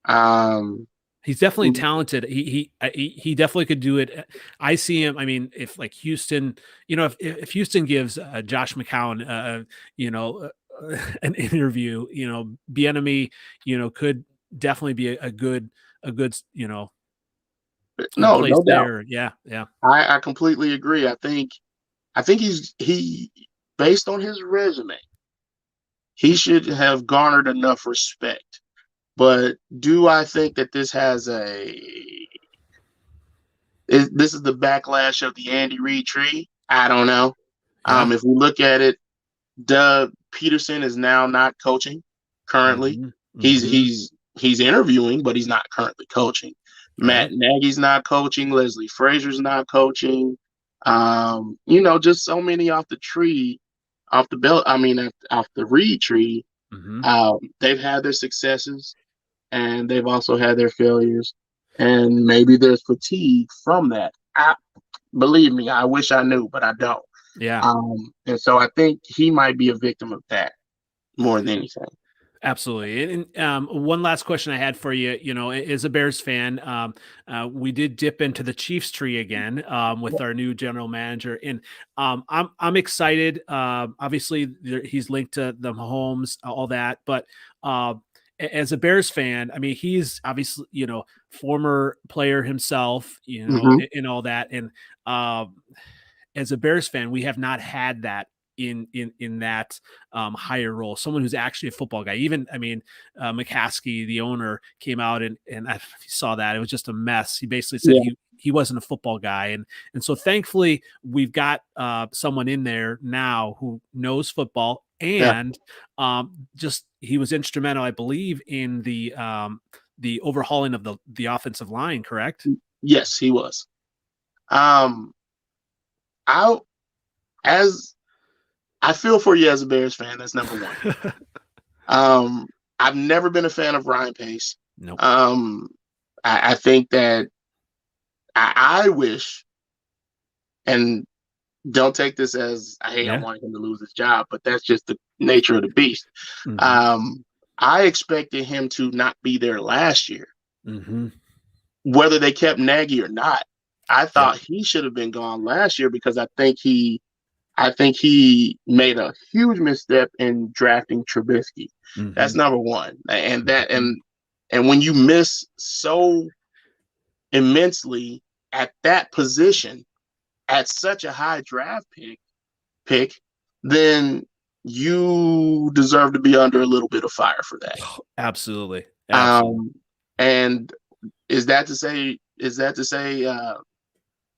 Um, He's definitely talented. He definitely could do it. I see him. I mean, if like Houston, if Houston gives Josh McCown, an interview, Bieniemy, could definitely be a good, good no, place no doubt. there. Yeah, yeah. I completely agree. I think he based on his resume, he should have garnered enough respect. But do I think that this is the backlash of the Andy Reid tree? I don't know. Yeah. If we look at it, Doug Peterson is now not coaching currently. Mhm. He's Mhm. he's he's interviewing, but he's not currently coaching. Right. Matt Nagy's not coaching. Leslie Frazier's not coaching. Just so many off the tree, off the belt. Off the Reed tree. Mhm. They've had their successes and they've also had their failures, and maybe there's fatigue from that. Believe me, I wish I knew, but I don't. Yeah. And so I think he might be a victim of that more than anything. Absolutely. And one last question I had for you, as a Bears fan, we did dip into the Chiefs tree again with our new general manager, and I'm excited. Obviously, he's linked to the Mahomes, all that, but as a Bears fan, I mean, he's obviously former player himself, Hmm. and all that, and as a Bears fan, we have not had that in that higher role. Someone who's actually a football guy. Even I mean, McCaskey, the owner, came out and I saw that it was just a mess. He basically said Yeah, he wasn't a football guy, and so thankfully we've got someone in there now who knows football yeah. and just he was instrumental, I believe, in the overhauling of the offensive line. Correct? Yes, he was. Um, I as I feel for you as a Bears fan. That's number one. Um, I've never been a fan of Ryan Pace. Nope. I think that I wish, and don't take this as hey, I Yeah. want him to lose his job, but that's just the nature of the beast. Mm-hmm. Um, I expected him to not be there last year, Mm-hmm. whether they kept Nagy or not. I Yep. thought he should have been gone last year because I think he made a huge misstep in drafting Trubisky. Mm-hmm. That's number one. And that Mm-hmm. and when you miss so immensely at that position at such a high draft pick, then you deserve to be under a little bit of fire for that. Absolutely. Absolutely. Um, and is that to say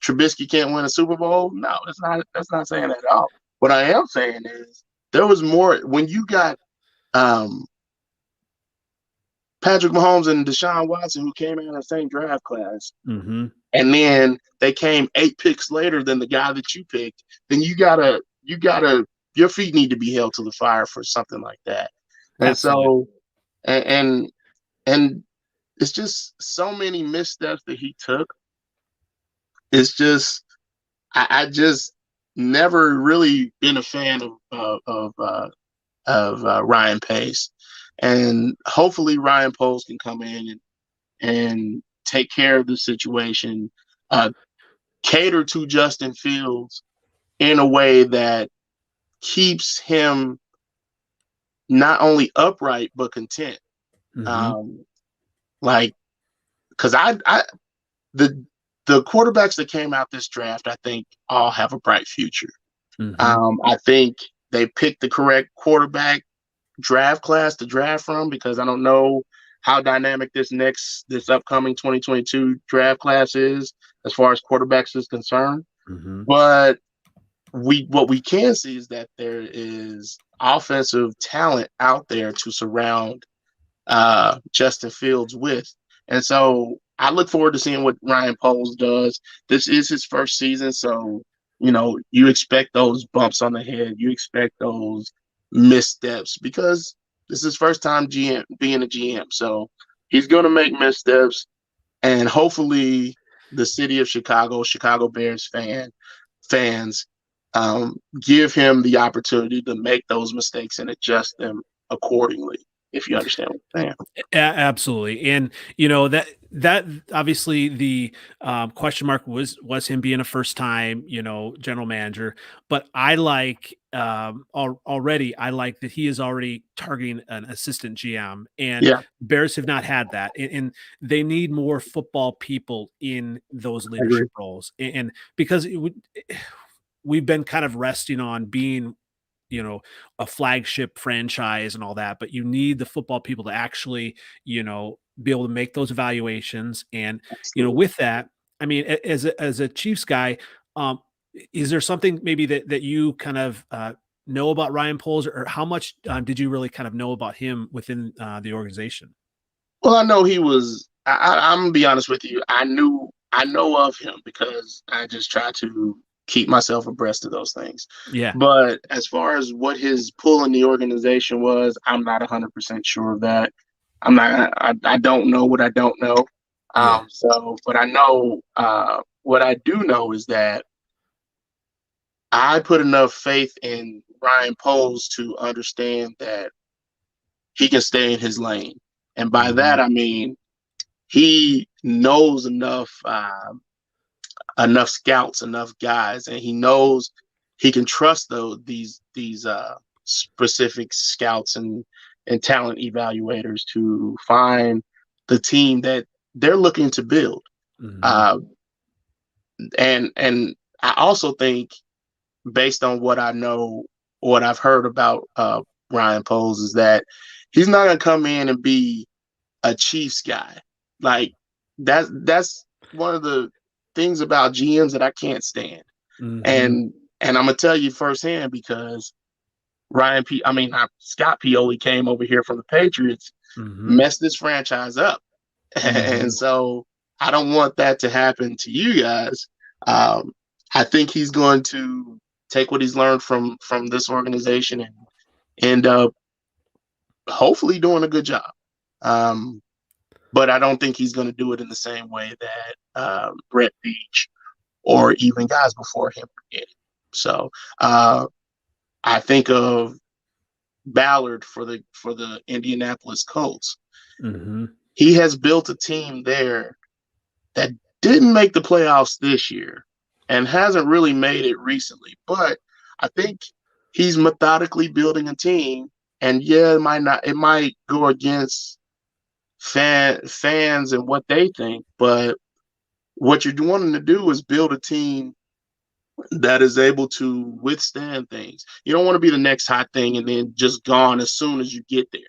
Trubisky can't win a Super Bowl? No, it's not. That's not saying that at all. What I am saying is there was more when you got um, Patrick Mahomes and Deshaun Watson, who came in the same draft class, Mm-hmm. and then they came 8 picks later than the guy that you picked. Then your feet need to be held to the fire for something like that. And Absolutely. so, and and it's just so many missteps that he took. It's just I just never really been a fan of Ryan Pace, and hopefully Ryan Poles can come in and take care of the situation, uh, cater to Justin Fields in a way that keeps him not only upright but content. Mm-hmm. Um, like, because the the quarterbacks that came out this draft, I think all have a bright future. Mm-hmm. I think they picked the correct quarterback draft class to draft from because I don't know how dynamic this upcoming 2022 draft class is as far as quarterbacks is concerned. Mm-hmm. But what we can see is that there is offensive talent out there to surround Justin Fields with. And so I look forward to seeing what Ryan Poles does. This is his first season, so you expect those bumps on the head, you expect those missteps because this is his first time GM being a GM. So he's going to make missteps, and hopefully the city of Chicago Bears fans, give him the opportunity to make those mistakes and adjust them accordingly. If you understand what I'm saying. Absolutely. And that obviously the question mark was him being a first time, general manager. But I like already, I like that he is already targeting an assistant GM, and Yeah, Bears have not had that. And they need more football people in those I agree. leadership roles. And because we've been kind of resting on being a flagship franchise and all that, but you need the football people to actually, be able to make those evaluations. And, Absolutely. with that, I mean, as a Chiefs guy, um, is there something maybe that you kind of know about Ryan Poles, or how much did you really kind of know about him within the organization? Well, I know he was. I'm gonna be honest with you. I know of him because I just try to keep myself abreast of those things. Yeah. But as far as what his pull in the organization was, I'm not 100% sure of that. I'm not. I don't know what I don't know. Yeah. But I know. What I do know is that I put enough faith in Ryan Poles to understand that he can stay in his lane. And by Mm-hmm. that, I mean, he knows enough scouts, enough guys, and he knows he can trust these specific scouts and talent evaluators to find the team that they're looking to build. Mm-hmm. And I also think, based on what I know, what I've heard about Ryan Poles, is that he's not going to come in and be a Chiefs guy. Like that's one of the things about GMs that I can't stand. Mm-hmm. And I'm gonna tell you firsthand, because Scott Pioli came over here from the Patriots, Mm-hmm. messed this franchise up. Mm-hmm. And so I don't want that to happen to you guys. I think he's going to take what he's learned from this organization and end up hopefully doing a good job. But I don't think he's going to do it in the same way that Brett Veach or even guys before him did. So I think of Ballard for the Indianapolis Colts. Mm-hmm. He has built a team there that didn't make the playoffs this year and hasn't really made it recently. But I think he's methodically building a team. And yeah, it might go against fans and what they think, but what you're wanting to do is build a team that is able to withstand things. You don't want to be the next hot thing and then just gone as soon as you get there.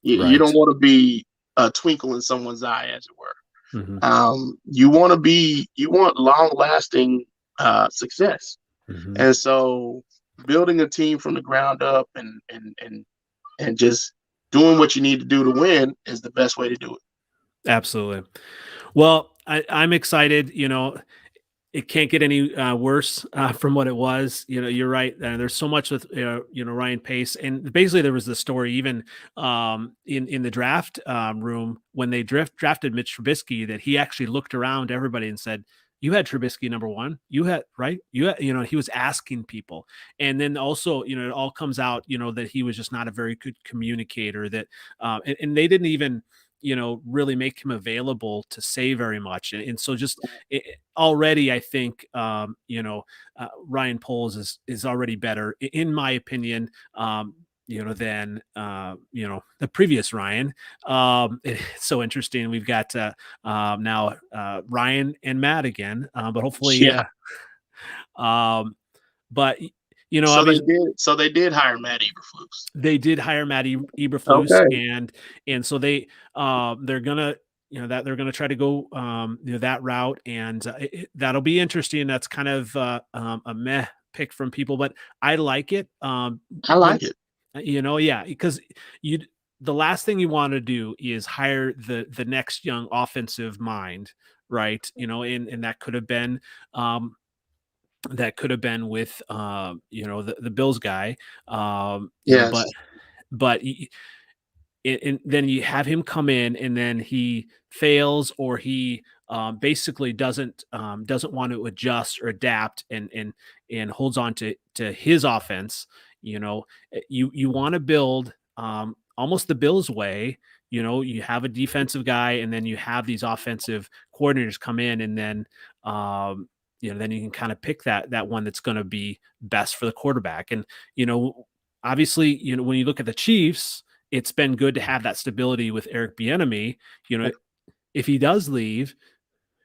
You Right. don't want to be a twinkle in someone's eye, as it were. Mm-hmm. You want long lasting success. Mm-hmm. And so building a team from the ground up and just doing what you need to do to win is the best way to do it. Absolutely. Well, I'm excited. It can't get any worse from what it was. You're right. There's so much with Ryan Pace, and basically there was the story even in the draft room when they drafted Mitch Trubisky, that he actually looked around everybody and said, "You had Trubisky number one. You had right. You had, he was asking people, and then also it all comes out that he was just not a very good communicator. That and they didn't even really make him available to say very much. And so just already, I think, Ryan Poles is already better, in my opinion, than, the previous Ryan. It's so interesting. We've got now Ryan and Matt again, but hopefully, Yeah. But So they did hire Matt Eberflus. They did hire Matt Eberflus, Okay. and so they're gonna they're gonna try to go that route, and that'll be interesting. That's kind of a meh pick from people, but I like it. I like it. Yeah, because the last thing you want to do is hire the next young offensive mind, right? And that could have been with the Bills guy, Yes. but and then you have him come in and then he fails, or he basically doesn't want to adjust or adapt and holds on to his offense. You want to build almost the Bills way. You have a defensive guy and then you have these offensive coordinators come in, and then then you can kind of pick that one that's going to be best for the quarterback. And obviously, when you look at the Chiefs, it's been good to have that stability with Eric Bieniemy. If he does leave,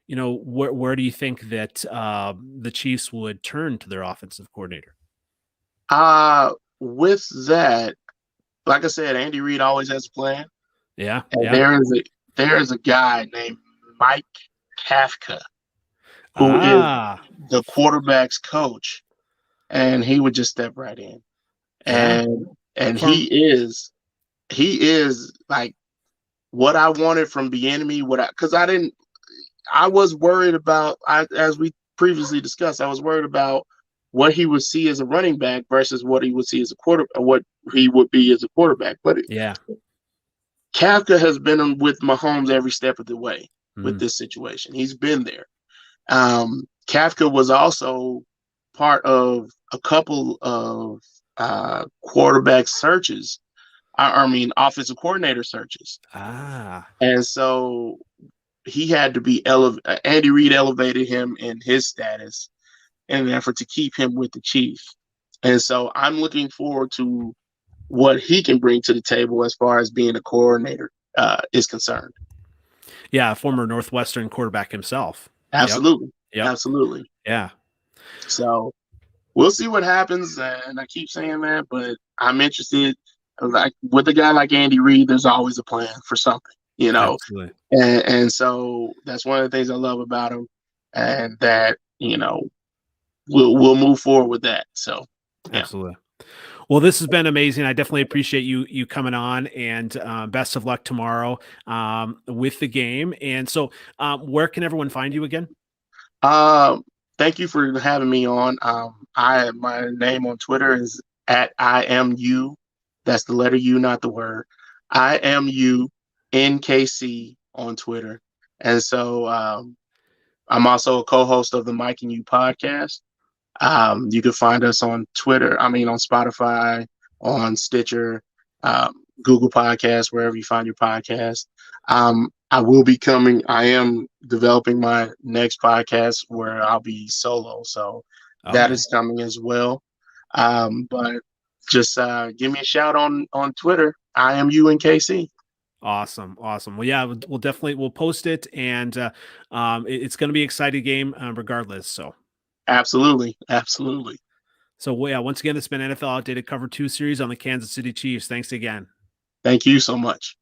where do you think that the Chiefs would turn to their offensive coordinator? With that, like I said, Andy Reid always has a plan. Yeah. And Yeah. there is a guy named Mike Kafka who is the quarterback's coach, and he would just step right in. Yeah. And he is like what I wanted from Bieniemy. I was worried about, as we previously discussed, I was worried about what he would see as a running back versus what he would see as a what he would be as a quarterback. But yeah, Kafka has been with Mahomes every step of the way with Mm. this situation. He's been there. Kafka was also part of a couple of quarterback searches I mean, offensive coordinator searches. Ah, And so he had to be elevated. Andy Reid elevated him in his status in an effort to keep him with the Chiefs. And so I'm looking forward to what he can bring to the table as far as being a coordinator is concerned. yeah, former Northwestern quarterback himself. Yep. Absolutely. Yep. Absolutely. Yeah. So we'll see what happens. And I keep saying that, but I'm interested. Like with a guy like Andy Reid, there's always a plan for something, you know. Absolutely. And so that's one of the things I love about him, and that we'll move forward with that. So yeah, Absolutely. Well, this has been amazing. I definitely appreciate you coming on, and best of luck tomorrow with the game. And so, where can everyone find you again? thank you for having me on. My name on Twitter is at I am you. That's the letter U, not the word. I am you NKC on Twitter, and so I'm also a co-host of the Mike and You podcast. You can find us on Twitter, on Spotify, on Stitcher, Google Podcasts, wherever you find your podcast. I am developing my next podcast where I'll be solo. So that Okay. is coming as well. But just give me a shout on Twitter. I am UNKC. Awesome. Awesome. Well, yeah, we'll post it, and it's going to be an exciting game regardless. So. Absolutely. Absolutely. So, yeah, once again, it's been NFL Outdated Cover 2 series on the Kansas City Chiefs. Thanks again. Thank you so much.